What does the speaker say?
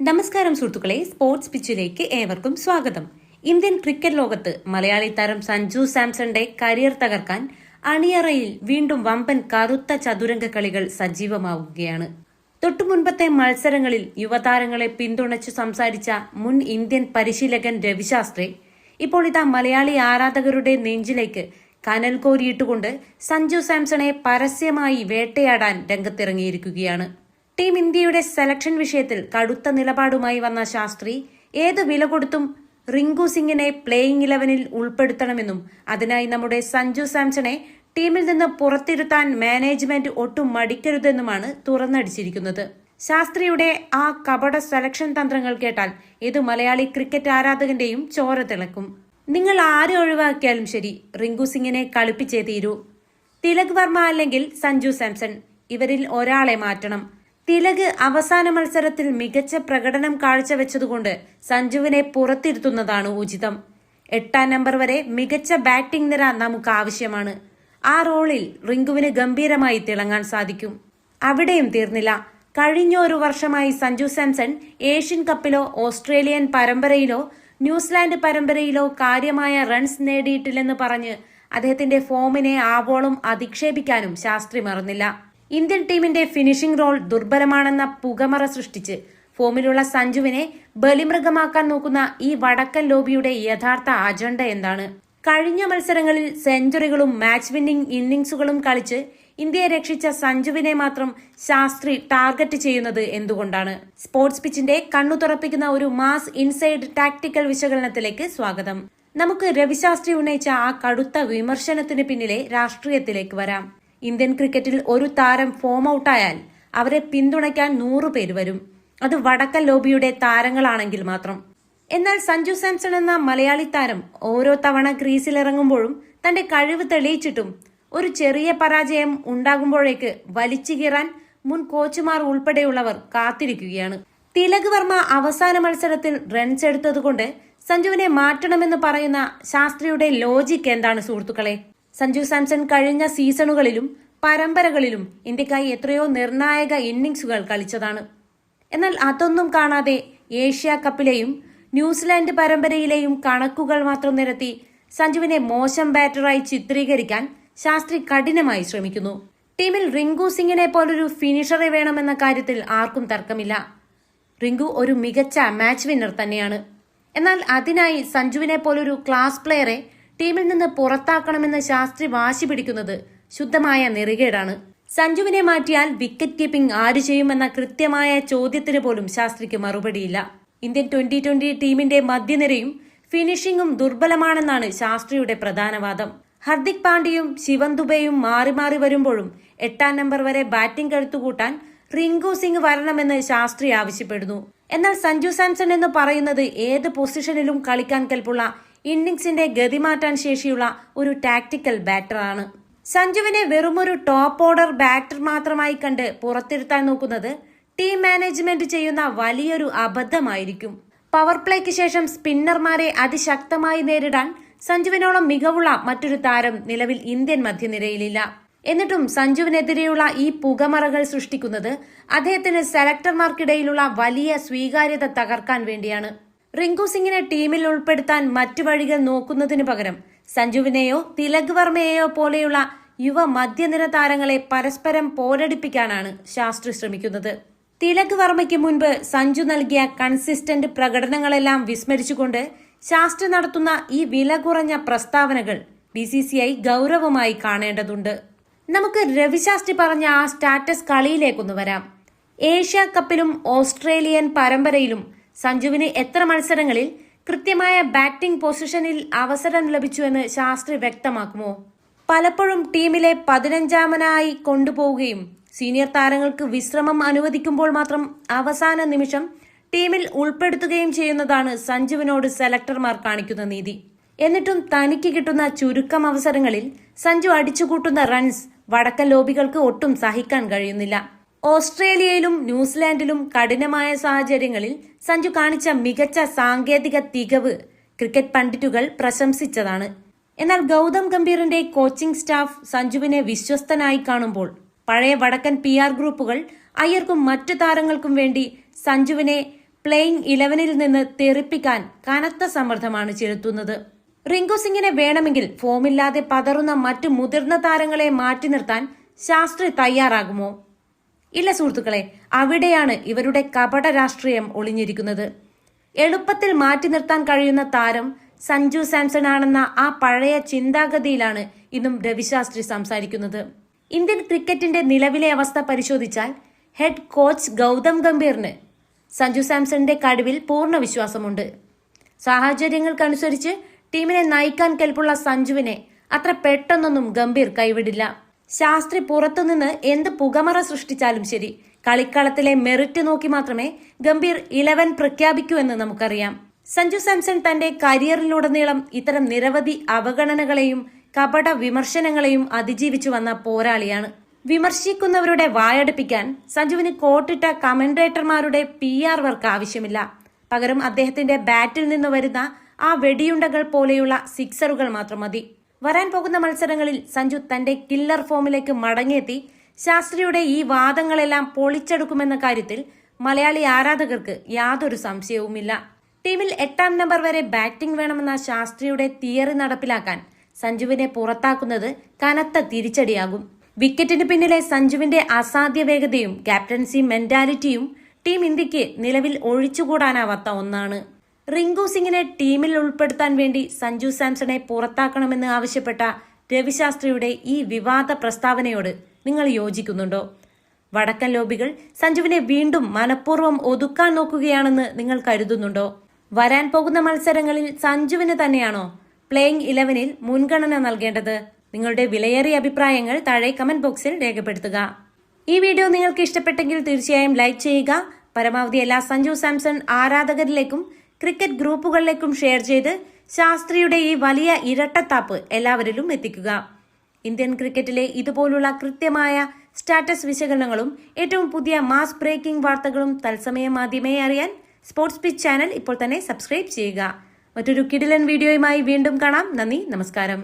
നമസ്കാരം സുഹൃത്തുക്കളെ, സ്പോർട്സ് പിച്ചിലേക്ക് ഏവർക്കും സ്വാഗതം. ഇന്ത്യൻ ക്രിക്കറ്റ് ലോകത്ത് മലയാളി താരം സഞ്ജു സാംസന്റെ കരിയർ തകർക്കാൻ അണിയറയിൽ വീണ്ടും വമ്പൻ കറുത്ത ചതുരംഗ കളികൾ സജീവമാവുകയാണ്. തൊട്ടുമുൻപത്തെ മത്സരങ്ങളിൽ യുവതാരങ്ങളെ പിന്തുണച്ചു സംസാരിച്ച മുൻ ഇന്ത്യൻ പരിശീലകൻ രവിശാസ്ത്രി ഇപ്പോൾ ഇതാ മലയാളി ആരാധകരുടെ നെഞ്ചിലേക്ക് കനൽ കോരിയിട്ടുകൊണ്ട് സഞ്ജു സാംസണെ പരസ്യമായി വേട്ടയാടാൻ രംഗത്തിറങ്ങിയിരിക്കുകയാണ്. ടീം ഇന്ത്യയുടെ സെലക്ഷൻ വിഷയത്തിൽ കടുത്ത നിലപാടുമായി വന്ന ശാസ്ത്രി ഏത് വില കൊടുത്തും റിങ്കു സിംഗിനെ പ്ലേയിങ് 11-ൽ ഉൾപ്പെടുത്തണമെന്നും അതിനായി നമ്മുടെ സഞ്ജു സാംസണെ ടീമിൽ നിന്ന് പുറത്തിരുത്താൻ മാനേജ്മെന്റ് ഒട്ടും മടിക്കരുതെന്നുമാണ് തുറന്നടിച്ചിരിക്കുന്നത്. ശാസ്ത്രിയുടെ ആ കപട സെലക്ഷൻ തന്ത്രങ്ങൾ കേട്ടാൽ ഇത് മലയാളി ക്രിക്കറ്റ് ആരാധകന്റെയും ചോര തിളക്കും. നിങ്ങൾ ആരെ ഒഴിവാക്കിയാലും ശരി, റിങ്കു സിംഗിനെ കളിപ്പിച്ചേ തീരൂ. തിലക് വർമ്മ അല്ലെങ്കിൽ സഞ്ജു സാംസൺ, ഇവരിൽ ഒരാളെ മാറ്റണം. തിലക് അവസാന മത്സരത്തിൽ മികച്ച പ്രകടനം കാഴ്ചവെച്ചതുകൊണ്ട് സഞ്ജുവിനെ പുറത്തിരുത്തുന്നതാണ് ഉചിതം. 8-ാം നമ്പർ വരെ മികച്ച ബാറ്റിംഗ് നിര നമുക്ക് ആവശ്യമാണ്. ആ റോളിൽ റിങ്കുവിന് ഗംഭീരമായി തിളങ്ങാൻ സാധിക്കും. അവിടെയും തീർന്നില്ല. കഴിഞ്ഞ ഒരു വർഷമായി സഞ്ജു സാംസൺ ഏഷ്യൻ കപ്പിലോ ഓസ്ട്രേലിയൻ പരമ്പരയിലോ ന്യൂസിലാൻഡ് പരമ്പരയിലോ കാര്യമായ റൺസ് നേടിയിട്ടില്ലെന്ന് പറഞ്ഞ് അദ്ദേഹത്തിന്റെ ഫോമിനെ ആവോളം അധിക്ഷേപിക്കാനും ശാസ്ത്രി മറന്നില്ല. ഇന്ത്യൻ ടീമിന്റെ ഫിനിഷിംഗ് റോൾ ദുർബലമാണെന്ന പുകമറ സൃഷ്ടിച്ച് ഫോമിലുള്ള സഞ്ജുവിനെ ബലിമൃഗമാക്കാൻ നോക്കുന്ന ഈ വടക്കൻ ലോബിയുടെ യഥാർത്ഥ അജണ്ട എന്താണ്? കഴിഞ്ഞ മത്സരങ്ങളിൽ സെഞ്ചുറികളും മാച്ച് വിന്നിംഗ് ഇന്നിംഗ്സുകളും കളിച്ച് ഇന്ത്യയെ രക്ഷിച്ച സഞ്ജുവിനെ മാത്രം ശാസ്ത്രി ടാർഗറ്റ് ചെയ്യുന്നത് എന്തുകൊണ്ടാണ്? സ്പോർട്സ് പിച്ചിന്റെ കണ്ണു തുറപ്പിക്കുന്ന ഒരു മാസ് ഇൻസൈഡ് ടാക്ടിക്കൽ വിശകലനത്തിലേക്ക് സ്വാഗതം. നമുക്ക് രവിശാസ്ത്രി ഉന്നയിച്ച ആ കടുത്ത വിമർശനത്തിന് പിന്നിലെ രാഷ്ട്രീയത്തിലേക്ക് വരാം. ഇന്ത്യൻ ക്രിക്കറ്റിൽ ഒരു താരം ഫോം ഔട്ടായാൽ അവരെ പിന്തുണയ്ക്കാൻ 100 പേര് വരും. അത് വടക്കൻ ലോബിയുടെ താരങ്ങളാണെങ്കിൽ മാത്രം. എന്നാൽ സഞ്ജു സാംസൺ എന്ന മലയാളി താരം ഓരോ തവണ ക്രീസിലിറങ്ങുമ്പോഴും തന്റെ കഴിവ് തെളിയിച്ചിട്ടും ഒരു ചെറിയ പരാജയം ഉണ്ടാകുമ്പോഴേക്ക് വലിച്ചു കീറാൻ മുൻ കോച്ചുമാർ ഉൾപ്പെടെയുള്ളവർ കാത്തിരിക്കുകയാണ്. തിലക് വർമ്മ അവസാന മത്സരത്തിൽ റൺസ് എടുത്തതുകൊണ്ട് സഞ്ജുവിനെ മാറ്റണമെന്ന് പറയുന്ന ശാസ്ത്രിയുടെ ലോജിക് എന്താണ് സുഹൃത്തുക്കളെ? സഞ്ജു സാംസൺ കഴിഞ്ഞ സീസണുകളിലും പരമ്പരകളിലും ഇന്ത്യക്കായി എത്രയോ നിർണായക ഇന്നിംഗ്സുകൾ കളിച്ചതാണ്. എന്നാൽ അതൊന്നും കാണാതെ ഏഷ്യ കപ്പിലെയും ന്യൂസിലാൻഡ് പരമ്പരയിലെയും കണക്കുകൾ മാത്രം നിരത്തി സഞ്ജുവിനെ മോശം ബാറ്ററായി ചിത്രീകരിക്കാൻ ശാസ്ത്രി കഠിനമായി ശ്രമിക്കുന്നു. ടീമിൽ റിങ്കു സിംഗിനെ പോലൊരു ഫിനിഷറെ വേണമെന്ന കാര്യത്തിൽ ആർക്കും തർക്കമില്ല. റിങ്കു ഒരു മികച്ച മാച്ച് വിന്നർ തന്നെയാണ്. എന്നാൽ അതിനായി സഞ്ജുവിനെ പോലൊരു ക്ലാസ് പ്ലെയറെ ടീമിൽ നിന്ന് പുറത്താക്കണമെന്ന് ശാസ്ത്രി വാശി പിടിക്കുന്നത് ശുദ്ധമായ നെറികേടാണ്. സഞ്ജുവിനെ മാറ്റിയാൽ വിക്കറ്റ് കീപ്പിംഗ് ആര് ചെയ്യുമെന്ന കൃത്യമായ ചോദ്യത്തിന് പോലും ശാസ്ത്രിക്ക് മറുപടിയില്ല. ഇന്ത്യൻ 2020 ടീമിന്റെ മധ്യനിരയും ഫിനിഷിംഗും ദുർബലമാണെന്നാണ് ശാസ്ത്രിയുടെ പ്രധാന വാദം. ഹർദിക് പാണ്ഡ്യയും ശിവൻ ദുബെയും മാറി മാറി വരുമ്പോഴും 8-ാം നമ്പർ വരെ ബാറ്റിംഗ് കരുത്തുകൂട്ടാൻ റിങ്കു സിംഗ് വരണമെന്ന് ശാസ്ത്രി ആവശ്യപ്പെടുന്നു. എന്നാൽ സഞ്ജു സാംസൺ എന്ന് പറയുന്നത് ഏത് പൊസിഷനിലും കളിക്കാൻ കെൽപ്പുള്ള ഇന്നിംഗ്സിന്റെ ഗതി മാറ്റാൻ ശേഷിയുള്ള ഒരു ടാക്ടിക്കൽ ബാറ്ററാണ്. സഞ്ജുവിനെ വെറുമൊരു ടോപ്പ് ഓർഡർ ബാറ്റർ മാത്രമായി കണ്ട് പുറത്തിരുത്താൻ നോക്കുന്നത് ടീം മാനേജ്മെന്റ് ചെയ്യുന്ന വലിയൊരു അബദ്ധമായിരിക്കും. പവർ പ്ലേക്ക് ശേഷം സ്പിന്നർമാരെ അതിശക്തമായി നേരിടാൻ സഞ്ജുവിനോളം മികവുള്ള മറ്റൊരു താരം നിലവിൽ ഇന്ത്യൻ മധ്യനിരയിലില്ല. എന്നിട്ടും സഞ്ജുവിനെതിരെയുള്ള ഈ പുകമറകൾ സൃഷ്ടിക്കുന്നത് അദ്ദേഹത്തിന് സെലക്ടർമാർക്കിടയിലുള്ള വലിയ സ്വീകാര്യത തകർക്കാൻ വേണ്ടിയാണ്. റിങ്കു സിംഗിനെ ടീമിൽ ഉൾപ്പെടുത്താൻ മറ്റു വഴികൾ നോക്കുന്നതിന് പകരം സഞ്ജുവിനെയോ തിലക് വർമ്മയെയോ പോലെയുള്ള യുവ മധ്യനിര താരങ്ങളെ പരസ്പരം പോരടിപ്പിക്കാനാണ് ശാസ്ത്രി ശ്രമിക്കുന്നത്. തിലക് വർമ്മയ്ക്ക് മുൻപ് സഞ്ജു നൽകിയ കൺസിസ്റ്റന്റ് പ്രകടനങ്ങളെല്ലാം വിസ്മരിച്ചുകൊണ്ട് ശാസ്ത്രി നടത്തുന്ന ഈ വില കുറഞ്ഞ പ്രസ്താവനകൾ BCCI ഗൗരവമായി കാണേണ്ടതുണ്ട്. നമുക്ക് രവിശാസ്ത്രി പറഞ്ഞ ആ സ്റ്റാറ്റസ് കളിയിലേക്കൊന്ന് വരാം. ഏഷ്യ കപ്പിലും ഓസ്ട്രേലിയൻ പരമ്പരയിലും സഞ്ജുവിന് എത്ര മത്സരങ്ങളിൽ കൃത്യമായ ബാറ്റിംഗ് പൊസിഷനിൽ അവസരം ലഭിച്ചുവെന്ന് ശാസ്ത്രി വ്യക്തമാക്കുമോ? പലപ്പോഴും ടീമിലെ 15-ാമനായി കൊണ്ടുപോവുകയും സീനിയർ താരങ്ങൾക്ക് വിശ്രമം അനുവദിക്കുമ്പോൾ മാത്രം അവസാന നിമിഷം ടീമിൽ ഉൾപ്പെടുത്തുകയും ചെയ്യുന്നതാണ് സഞ്ജുവിനോട് സെലക്ടർമാർ കാണിക്കുന്ന നീതി. എന്നിട്ടും തനിക്ക് കിട്ടുന്ന ചുരുക്കം അവസരങ്ങളിൽ സഞ്ജു അടിച്ചുകൂട്ടുന്ന റൺസ് വടക്കൻ ലോബികൾക്ക് ഒട്ടും സഹിക്കാൻ കഴിയുന്നില്ല. ഓസ്ട്രേലിയയിലും ന്യൂസിലാൻഡിലും കഠിനമായ സാഹചര്യങ്ങളിൽ സഞ്ജു കാണിച്ച മികച്ച സാങ്കേതിക തികവ് ക്രിക്കറ്റ് പണ്ഡിറ്റുകൾ പ്രശംസിച്ചതാണ്. എന്നാൽ ഗൗതം ഗംഭീറിന്റെ കോച്ചിംഗ് സ്റ്റാഫ് സഞ്ജുവിനെ വിശ്വസ്തനായി കാണുമ്പോൾ പഴയ വടക്കൻ PR ഗ്രൂപ്പുകൾ അയ്യർക്കും മറ്റു താരങ്ങൾക്കും വേണ്ടി സഞ്ജുവിനെ പ്ലേയിങ് 11-ൽ നിന്ന് തെറിപ്പിക്കാൻ കനത്ത സമ്മർദ്ദമാണ് ചെലുത്തുന്നത്. റിങ്കു സിംഗിനെ വേണമെങ്കിൽ ഫോമില്ലാതെ പതറുന്ന മറ്റു മുതിർന്ന താരങ്ങളെ മാറ്റി നിർത്താൻ ശാസ്ത്രി തയ്യാറാകുമോ? ഇല്ല സുഹൃത്തുക്കളെ, അവിടെയാണ് ഇവരുടെ കപട രാഷ്ട്രീയം ഒളിഞ്ഞിരിക്കുന്നത്. എളുപ്പത്തിൽ മാറ്റി നിർത്താൻ കഴിയുന്ന താരം സഞ്ജു സാംസൺ ആണെന്ന ആ പഴയ ചിന്താഗതിയിലാണ് ഇന്നും രവിശാസ്ത്രി സംസാരിക്കുന്നത്. ഇന്ത്യൻ ക്രിക്കറ്റിന്റെ നിലവിലെ അവസ്ഥ പരിശോധിച്ചാൽ ഹെഡ് കോച്ച് ഗൗതം ഗംഭീറിന് സഞ്ജു സാംസണിന്റെ കഴിവിൽ പൂർണ്ണ വിശ്വാസമുണ്ട്. സാഹചര്യങ്ങൾക്കനുസരിച്ച് ടീമിനെ നയിക്കാൻ കെൽപ്പുള്ള സഞ്ജുവിനെ അത്ര പെട്ടെന്നൊന്നും ഗംഭീർ കൈവിടില്ല. ശാസ്ത്രി പുറത്തുനിന്ന് എന്ത് പുകമറ സൃഷ്ടിച്ചാലും ശരി, കളിക്കളത്തിലെ മെറിറ്റ് നോക്കി മാത്രമേ ഗംഭീർ 11 പ്രഖ്യാപിക്കൂ എന്ന് നമുക്കറിയാം. സഞ്ജു സാംസൺ തന്റെ കരിയറിലുടനീളം ഇത്തരം നിരവധി അവഗണനകളെയും കപട വിമർശനങ്ങളെയും അതിജീവിച്ചു വന്ന പോരാളിയാണ്. വിമർശിക്കുന്നവരുടെ വായടപ്പിക്കാൻ സഞ്ജുവിന് കോട്ടിട്ട കമന്റേറ്റർമാരുടെ PR വർക്ക് ആവശ്യമില്ല. പകരം അദ്ദേഹത്തിന്റെ ബാറ്റിൽ നിന്ന് വരുന്ന ആ വെടിയുണ്ടകൾ പോലെയുള്ള സിക്സറുകൾ മാത്രം മതി. വരാൻ പോകുന്ന മത്സരങ്ങളിൽ സഞ്ജു തന്റെ കില്ലർ ഫോമിലേക്ക് മടങ്ങിയെത്തി ശാസ്ത്രിയുടെ ഈ വാദങ്ങളെല്ലാം പൊളിച്ചെടുക്കുമെന്ന കാര്യത്തിൽ മലയാളി ആരാധകർക്ക് യാതൊരു സംശയവുമില്ല. ടീമിൽ 8ാം നമ്പർ വരെ ബാറ്റിംഗ് വേണമെന്ന ശാസ്ത്രിയുടെ തിയറി നടപ്പിലാക്കാൻ സഞ്ജുവിനെ പുറത്താക്കുന്നത് കനത്ത തിരിച്ചടിയാകും. വിക്കറ്റിന് പിന്നിലെ സഞ്ജുവിന്റെ അസാധ്യ വേഗതയും ക്യാപ്റ്റൻസി മെന്റാലിറ്റിയും ടീം ഇന്ത്യക്ക് നിലവിൽ ഒഴിച്ചുകൂടാനാവാത്ത ഒന്നാണ്. റിങ്കു സിംഗിനെ ടീമിൽ ഉൾപ്പെടുത്താൻ വേണ്ടി സഞ്ജു സാംസണെ പുറത്താക്കണമെന്ന് ആവശ്യപ്പെട്ട രവിശാസ്ത്രിയുടെ ഈ വിവാദ പ്രസ്താവനയോട് നിങ്ങൾ യോജിക്കുന്നുണ്ടോ? വടക്കൻ ലോബികൾ സഞ്ജുവിനെ വീണ്ടും മനഃപൂർവ്വം ഒതുക്കാൻ നോക്കുകയാണെന്ന് നിങ്ങൾ കരുതുന്നുണ്ടോ? വരാൻ പോകുന്ന മത്സരങ്ങളിൽ സഞ്ജുവിന് തന്നെയാണോ പ്ലേയിങ് 11-ൽ മുൻഗണന നൽകേണ്ടത്? നിങ്ങളുടെ വിലയേറിയ അഭിപ്രായങ്ങൾ താഴെ കമന്റ് ബോക്സിൽ രേഖപ്പെടുത്തുക. ഈ വീഡിയോ നിങ്ങൾക്ക് ഇഷ്ടപ്പെട്ടെങ്കിൽ തീർച്ചയായും ലൈക്ക് ചെയ്യുക. പരമാവധി എല്ലാ സഞ്ജു സാംസൺ ആരാധകരിലേക്കും ക്രിക്കറ്റ് ഗ്രൂപ്പുകളിലേക്കും ഷെയർ ചെയ്ത് ശാസ്ത്രിയുടെ ഈ വലിയ ഇരട്ടത്താപ്പ് എല്ലാവരിലും എത്തിക്കുക. ഇന്ത്യൻ ക്രിക്കറ്റിലെ ഇതുപോലുള്ള കൃത്യമായ സ്റ്റാറ്റസ് വിശകലനങ്ങളും ഏറ്റവും പുതിയ മാസ് ബ്രേക്കിംഗ് വാർത്തകളും തത്സമയം ആദ്യമേ അറിയാൻ സ്പോർട്സ് പിച്ച് ചാനൽ ഇപ്പോൾ തന്നെ സബ്സ്ക്രൈബ് ചെയ്യുക. മറ്റൊരു കിടിലൻ വീഡിയോയുമായി വീണ്ടും കാണാം. നന്ദി, നമസ്കാരം.